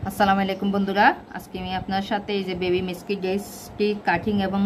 আসসালামু আলাইকুম বন্ধুরা, আজকে আমি আপনার সাথে এই যে বেবি মিস্কি ড্রেসটি কাটিং এবং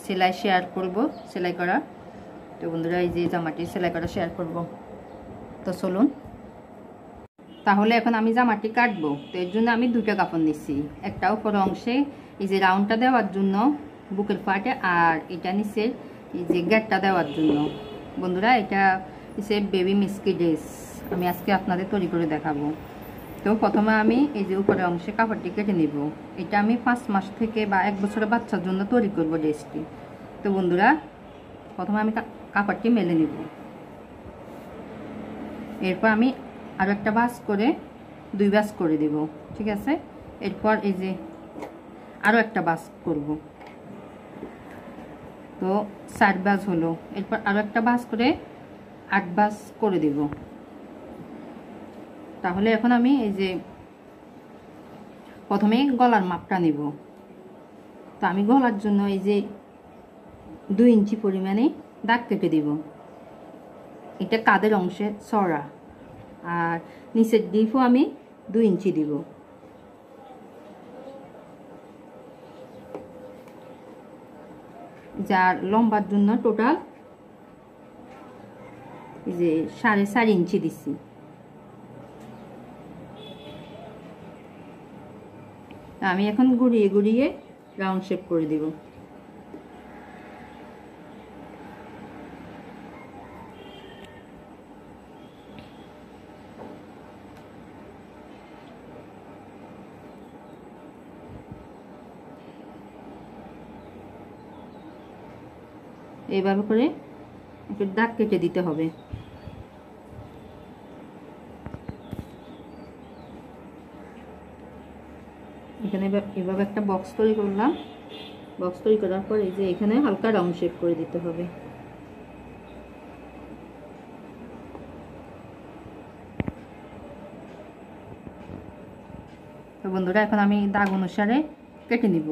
সেলাই শেয়ার করব, সেলাই করা। তো বন্ধুরা, এই যে জামাটি সেলাই করা শেয়ার করব। তো চলুন। তাহলে এখন আমি জামাটি কাটবো। তো এর জন্য আমি দুটো কাপড় নিচ্ছি। একটা উপর অংশে এই যে রাউন্ডটা দেওয়ার জন্য বুকের পাটে, আর এটা নিচে এই যে গেটটা দেওয়ার জন্য। বন্ধুরা, এটা হচ্ছে বেবি মিস্কি ড্রেস, আমি আজকে আপনাদের তৈরি করে দেখাবো। তো প্রথমে আমি এই যে উপরের অংশে কাপড়টি কেটে নিব। এটা আমি 5 মাস থেকে বা 1 বছরের বাচ্চার জন্য তৈরি করব ড্রেসটি। তো বন্ধুরা, প্রথমে আমি কাপড়টি মেলে নিব। এরপর আমি আরও একটা ভাঁজ করে 2 ভাঁজ করে দেব, ঠিক আছে। এরপর এই যে আরও একটা ভাঁজ করব, তো 4 ভাঁজ হলো। এরপর আরও একটা ভাঁজ করে 8 ভাঁজ করে দেব। তাহলে এখন আমি এই যে প্রথমে গলার মাপটা নেব। তো আমি গলার জন্য এই যে 2 ইঞ্চি পরিমাণে দাগ কেটে দেব। এটা কাঁধের অংশে চড়া, আর নিচের ডিপও আমি 2 ইঞ্চি দিব। যার লম্বার জন্য টোটাল এই যে 4.5 ইঞ্চি দিচ্ছি। আমি এখন ঘুরিয়ে ঘুরিয়ে রাউন্ড শেপ করে দেব। এইভাবে করে একটু দাগ কেটে দিতে হবে। এখানে এভাবে একটা বক্স তৈরি করলাম। বক্স তৈরি করার পর এই যে এখানে হালকা রাউন্ড শেপ করে দিতে হবে। তো বন্ধুরা, এখন আমি দাগ অনুসারে কেটে নিব।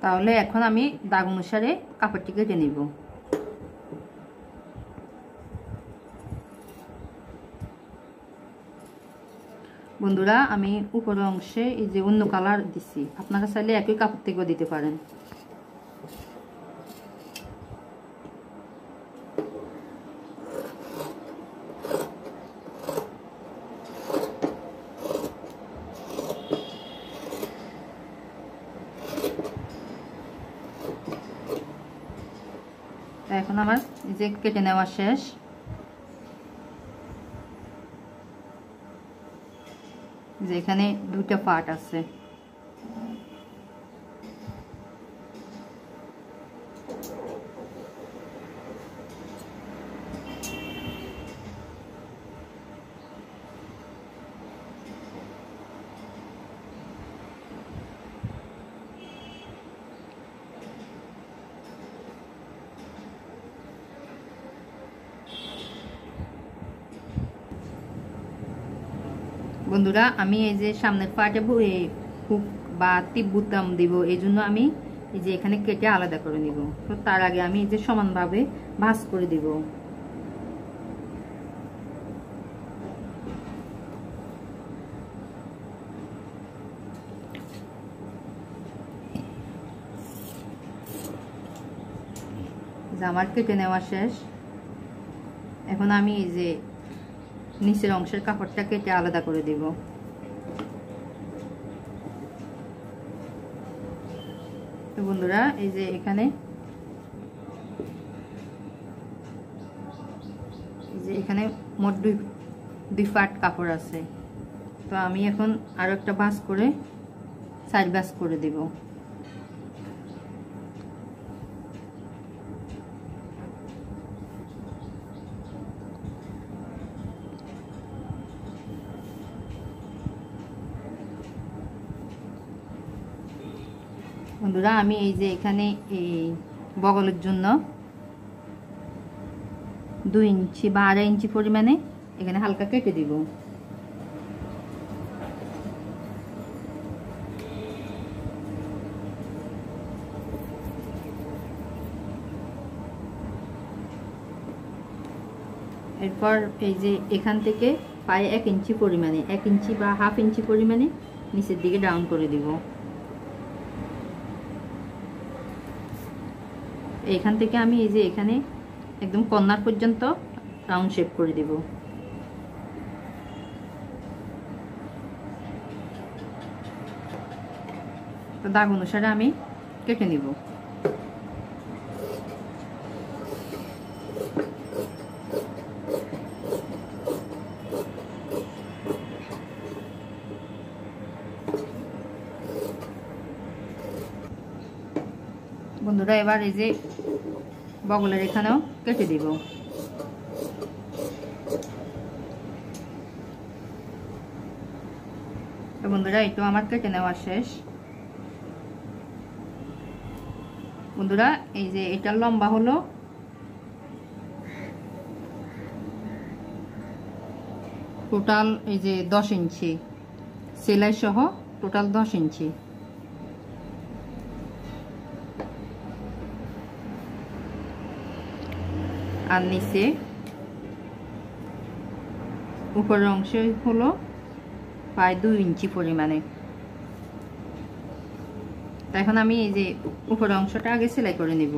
তাহলে এখন আমি দাগ অনুসারে কাপড়টি কেটে নিব। বন্ধুরা, আমি উপরের অংশে এই যে অন্য কালার দিচ্ছি, আপনারা চাইলে একই কাপড় থেকেও দিতে পারেন। এখন আমার এই যে কেটে নেওয়া শেষ। যে এখানে 2টা পার্ট আছে। বন্ধুরা, আমি এই যে সামনের পার্টে হুক বা টিপ বুতাম দিব, এই জন্য আমি এই যে এখানে কেটে আলাদা করে নিব। তো তার আগে আমি এই যে সমানভাবে ভাঁজ করে দিব। আমার কেটে নেওয়া শেষ। এখন আমি এই যে নিচের অংশের কাপড়টা কেটে আলাদা করে দেব। তো বন্ধুরা, এই যে এখানে মোট 2 পার্ট কাপড় আছে। তো আমি এখন আরো একটা ভাঁজ করে 4 ভাঁজ করে দেব। বন্ধুরা, আমি এই যে এখানে এই বগলের জন্য 2 ইঞ্চি বা 2.5 ইঞ্চি পরিমাণে এখানে হালকা কেটে দিব। এরপর এই যে এখান থেকে প্রায় 1 ইঞ্চি পরিমাণে, 1 ইঞ্চি বা হাফ ইঞ্চি পরিমাণে নিচের দিকে ডাউন করে দিব। এইখান থেকে আমি এই যে এখানে একদম কর্নার পর্যন্ত রাউন্ড শেপ করে দিব। তো দাগ অনুসারে আমি কেটে নিব। বন্ধুরা এবার এই যে বগলের এখানেও কেটে দিব। তো বন্ধুরা এটা আমার কেটে নেওয়া শেষ। বন্ধুরা এই যে এটার লম্বা হলো টোটাল এই যে 10 ইঞ্চি, সেলাই সহ টোটাল 10 ইঞ্চি। আর নিচে উপরের অংশ হলো প্রায় 2 ইঞ্চি পরিমাণে। এখন আমি এই যে উপরের অংশটা আগে সেলাই করে নিব।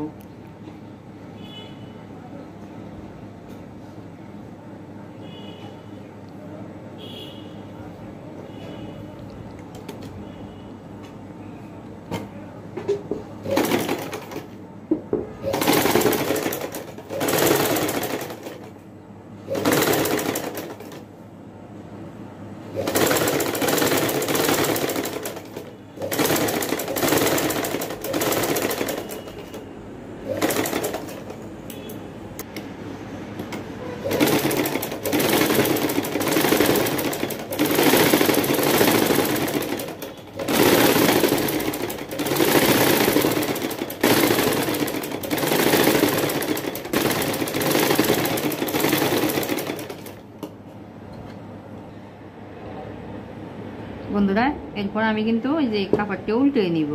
বন্ধুরা এরপর আমি কিন্তু এই যে কাপড়টা উল্টে নিব।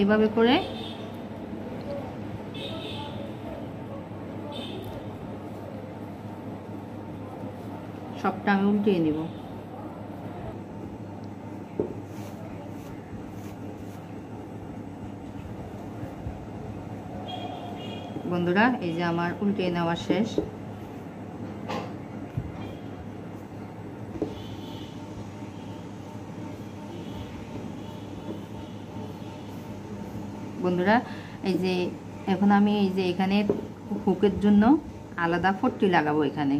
এভাবে করে সবটা আমি উল্টে নিব। বন্ধুরা এই যে আমার উল্টে নেওয়া শেষ। বন্ধুরা এই যে এখন আমি এই যে এখানে হুকের জন্য আলাদা পট্টি লাগাবো এখানে।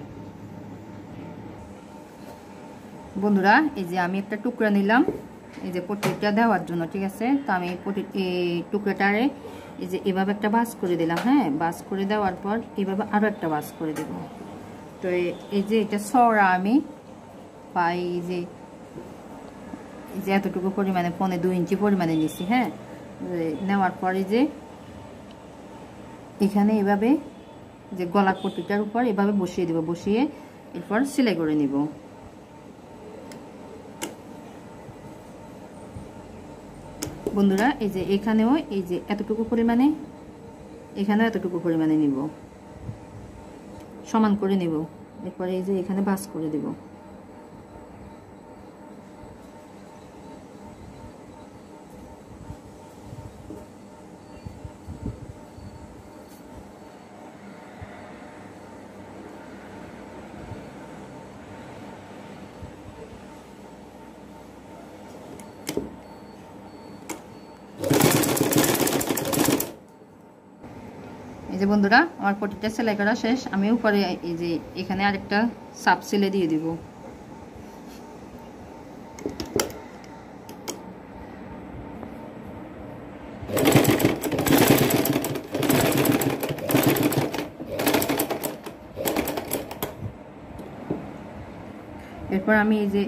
বন্ধুরা এই যে আমি একটা টুকরা নিলাম এই যে পট্টিটা দেওয়ার জন্য, ঠিক আছে। তো আমি এই টুকরাটারে এই যে এভাবে একটা ভাঁজ করে দিলাম। হ্যাঁ, ভাঁজ করে দেওয়ার পর এভাবে আরও একটা ভাঁজ করে দেব। তো এই যে এটা সরা আমি পাই এই যে এতটুকু পরিমাণে 1.25 ইঞ্চি পরিমাণে নিচ্ছি। হ্যাঁ, নেওয়ার পরে যে এখানে এভাবে যে গলার পট্টিটার উপর এভাবে বসিয়ে দেব, বসিয়ে এরপর সেলাই করে নিব। বন্ধুরা এই যে এখানেও এই যে এতটুকু পরিমাণে, এখানেও এতটুকু পরিমাণে নিব, সমান করে নিব। এরপরে এই যে এখানে ভাঁজ করে দেব। এই যে বন্ধুরা আমার পট্টিটা সেলাই করা শেষ। আমি উপরে এই যে এখানে আরেকটা সাপ সেলাই দিয়ে দিব। এরপর আমি এই যে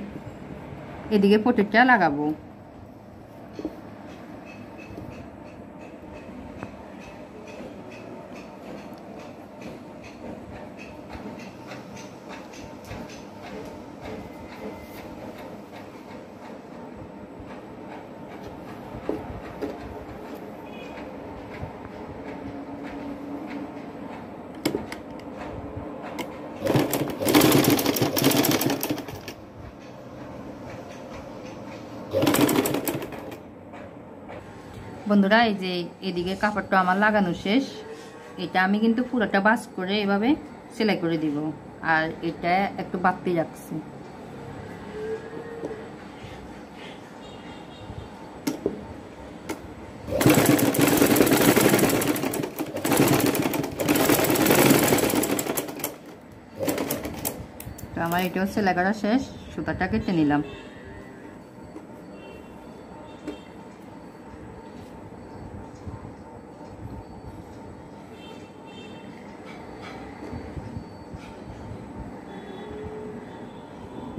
এদিকে পট্টিটা লাগাবো। বন্ধুরা এই যে এদিকে কাপড়টা আমার লাগানো শেষ। এটা আমি কিন্তু পুরোটা বাস করে এভাবে সেলাই করে দিব, আর এটা একটু বাড়তি রাখছি। তো আমার এটাও সেলাই করা শেষ, সুতাটা কেটে নিলাম।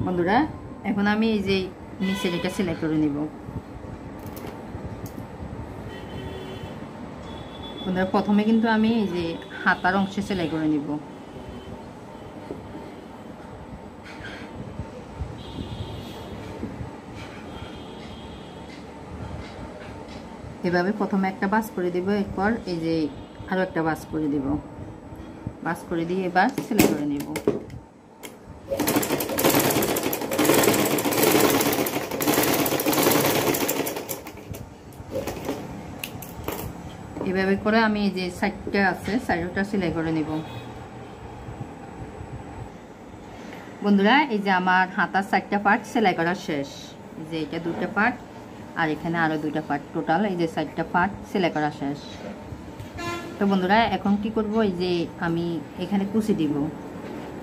বন্ধুরা এখন আমি এই যে নিচের এটা সেলাই করে নিব। বন্ধুরা প্রথমে কিন্তু আমি এই যে হাতার অংশে সেলাই করে নিব। এভাবে প্রথমে একটা বাস করে দিব, এরপর এই যে আরো একটা বাস করে দিব। বাস করে দিয়ে এবার সেলাই করে নেব। এভাবে করে আমি এই যে সাইডটা আছে সাইডটা সেলাই করে নেব। বন্ধুরা এই যে আমার হাতার সাইডটা পার্ট সেলাই করা শেষ। এই যে এটা দুটো পার্ট আর এখানে আরো দুটো পার্ট, টোটাল এই যে সাইডটা পার্ট সেলাই করা শেষ। তো বন্ধুরা এখন কি করব, এই যে আমি এখানে কুচি দিব।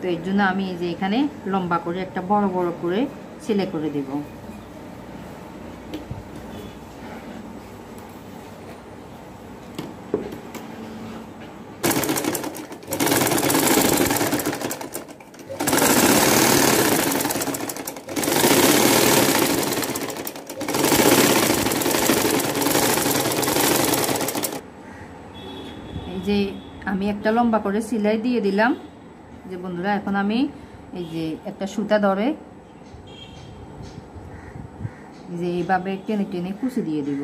তো এর জন্য আমি এই যে এখানে লম্বা করে একটা বড় বড় করে সেলাই করে দেব। যে আমি একটা লম্বা করে সেলাই দিয়ে দিলাম। যে বন্ধুরা এখন আমি এই যে একটা সুতা ধরে যে এইভাবে টেনে টেনে কুচি দিয়ে দিব।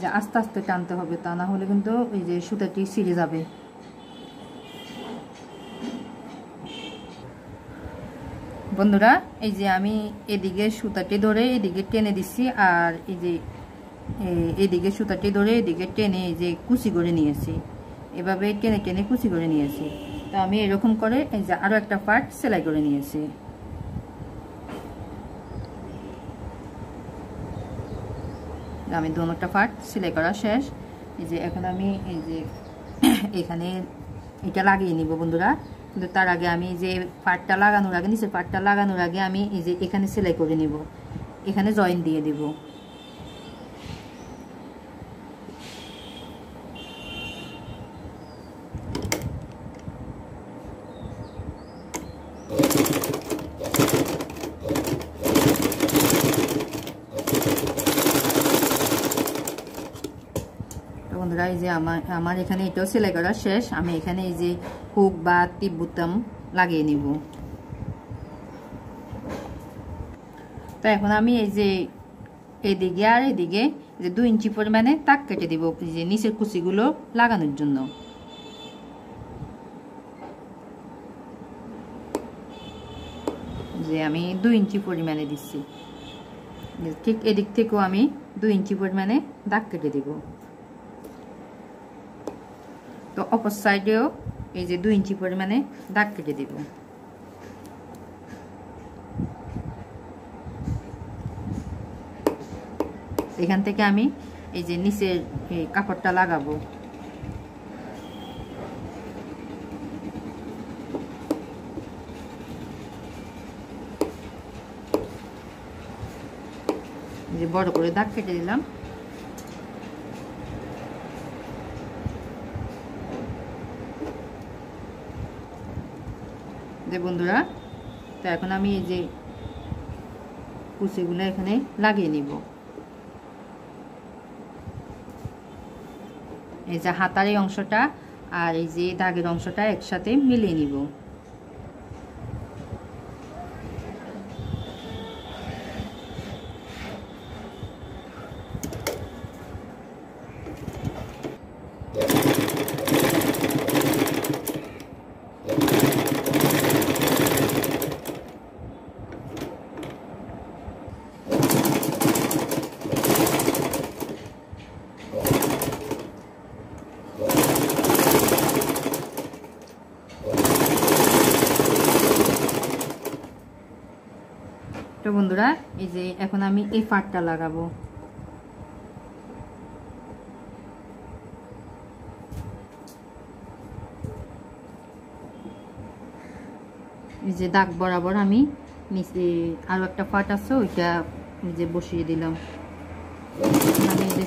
যে আস্তে আস্তে টানতে হবে, তা না হলে কিন্তু এই যে সুতাটি ছিঁড়ে যাবে। বন্ধুরা এই যে আমি এদিকে সুতাটি ধরে এদিকে টেনে দিচ্ছি, আর এই যে এদিকে সুতাটি ধরে এদিকে টেনে এই যে কুচি করে নিয়েছি। এভাবে টেনে টেনে কুচি করে নিয়েছি। তো আমি এরকম করে এই যে আরো একটা পার্ট সেলাই করে নিয়েছি। আমি দুটোটা পার্ট সেলাই করা শেষ। এই যে এখন আমি এই যে এখানে এটা লাগিয়ে নিব বন্ধুরা। কিন্তু তার আগে আমি যে পার্টটা লাগানোর আগে, নিচের পার্টটা লাগানোর আগে আমি এই যে এখানে সেলাই করে নিব, এখানে জয়েন দিয়ে দিব। বন্ধুরা এই যে আমার এখানে এটাও সেলাই করা শেষ। আমি এখানে এই যে হুক বা টিপ বুতাম লাগিয়ে নিব। তো এখন আমি এই যে এদিকে আর এদিকে যে 2 ইঞ্চি পরিমাণে তাক কেটে দিব, যে নিচের কুচিগুলো লাগানোর জন্য। যে আমি 2 ইঞ্চি পরিমাণে দিচ্ছি। ঠিক এদিক থেকেও আমি 2 ইঞ্চি পরিমাণে দাগ কেটে দিব। তো অপর সাইডেও এই যে 2 ইঞ্চি পরিমাণে দাগ কেটে দিব। এখান থেকে আমি এই যে নিচের কাপড়টা লাগাবো। যে বড় করে দাগ কেটে দিলাম। যে বন্ধুরা তো এখন আমি এই যে কুচিগুলো এখানে লাগিয়ে নিব। এই যে হাতার এই অংশটা আর এই যে দাগের অংশটা একসাথে মিলিয়ে নিব। তো বন্ধুরা এই যে এখন আমি এই পাটটা লাগাবো। এই যে দাগ বরাবর আমি নিচে আরো একটা পাট আছে ওইটা এই যে বসিয়ে দিলাম। আমি এই যে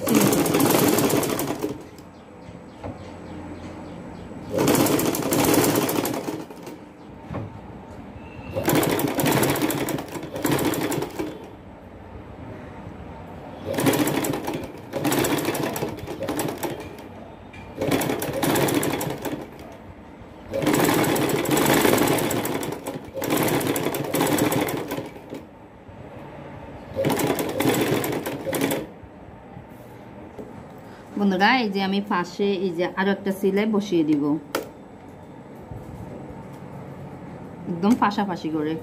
বন্ধুরা এই যে আমি পাশে এই যে আরো একটা সেলাই বসিয়ে দিব একদম পাশাপাশি করে।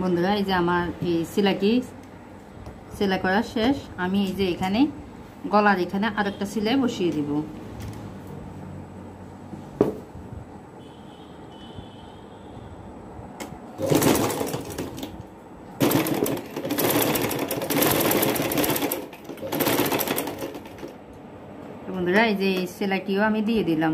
বন্ধুরা এই যে আমার এই সেলাইটি সেলাই করা শেষ। আমি এই যে এখানে গলার এখানে আরেকটা সেলাই বসিয়ে দিব। বন্ধুরা এই যে সেলাইটিও আমি দিয়ে দিলাম।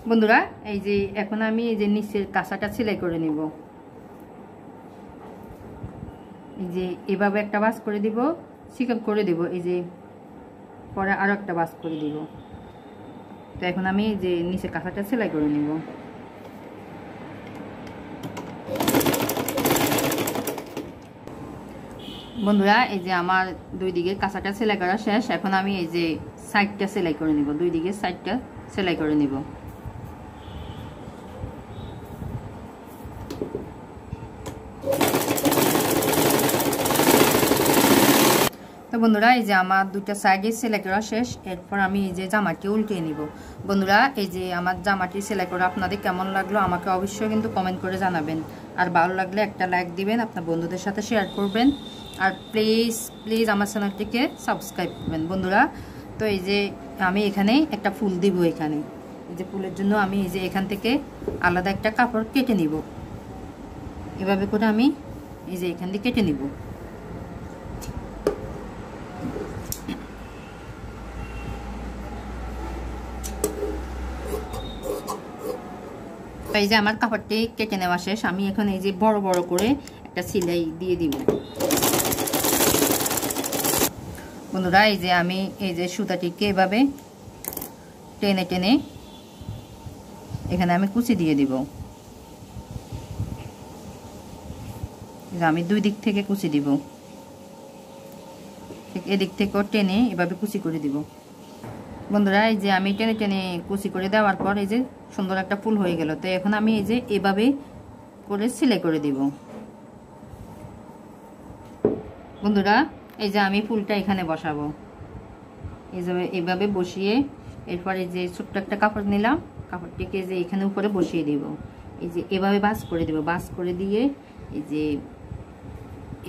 বন্ধুরা এই যে এখন আমি এই যে নিচের কাঁচাটা সেলাই করে নিব। এই যে এভাবে একটা বাস করে দিব, চিকন করে দিব, এই যে পরে আরো একটা বাস করে দিব। তো এখন আমি এই যে নিচের কাঁচাটা সেলাই করে নিব। বন্ধুরা এই যে আমার দুই দিকে কাঁচাটা সেলাই করা শেষ। এখন আমি এই যে সাইডটা সেলাই করে নিব, দুই দিকে সাইডটা সেলাই করে নিব। তো বন্ধুরা এই যে আমার দুইটা সাইডে সেলাই করা শেষ। এরপর আমি এই যে জামাটি উল্টে নিব। বন্ধুরা এই যে আমার জামাটি সেলাই করা আপনাদের কেমন লাগলো আমাকে অবশ্যই কিন্তু কমেন্ট করে জানাবেন। আর ভালো লাগলে একটা লাইক দিবেন, আপনার বন্ধুদের সাথে শেয়ার করবেন। আর প্লিজ প্লিজ আমার চ্যানেলটিকে সাবস্ক্রাইব করবেন বন্ধুরা। তো এই যে আমি এখানে একটা ফুল দিব। এখানে এই যে ফুলের জন্য আমি এই যে এখান থেকে আলাদা একটা কাপড় কেটে নিব। এভাবে করে আমি এই যে এখান থেকে কেটে নিব। এই যে আমার কাপড়টি কেটে নেওয়া শেষ। আমি এখন এই যে বড় বড় করে একটা সেলাই দিয়ে দিব। বন্ধুরা এই যে আমি এই যে সুতাটিকে এভাবে টেনে টেনে এখানে আমি কুচি দিয়ে দিব। আমি দুই দিক থেকে কুচি দিব, এদিক থেকেও টেনে এভাবে কুচি করে দিব। বন্ধুরা এই যে আমি টেনে টেনে কুচি করে দেওয়ার পর এই যে সুন্দর একটা ফুল হয়ে গেল। তো এখন আমি এই যে এভাবে করে সেলাই করে দিব। বন্ধুরা এই যে আমি ফুলটা এখানে বসাবো। এই যে এইভাবে বসিয়ে এরপরে যে ছোট্ট একটা কাপড় নিলাম, কাপড়টিকে যে এখানে উপরে বসিয়ে দিব। এই যে এভাবে বাস করে দেব। বাস করে দিয়ে এই যে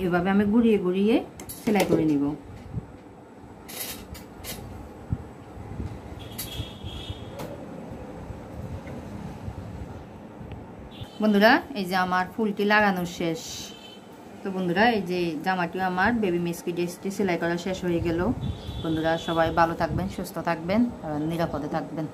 এভাবে আমি ঘুরিয়ে ঘুরিয়ে সেলাই করে নিব। বন্ধুরা এই যে আমার ফুলটি লাগানো শেষ। তো বন্ধুরা এই যে জামাটিও আমার বেবি মিস্কি ড্রেসটি সেলাই করা শেষ হয়ে গেল। বন্ধুরা সবাই ভালো থাকবেন, সুস্থ থাকবেন আর নিরাপদে থাকবেন।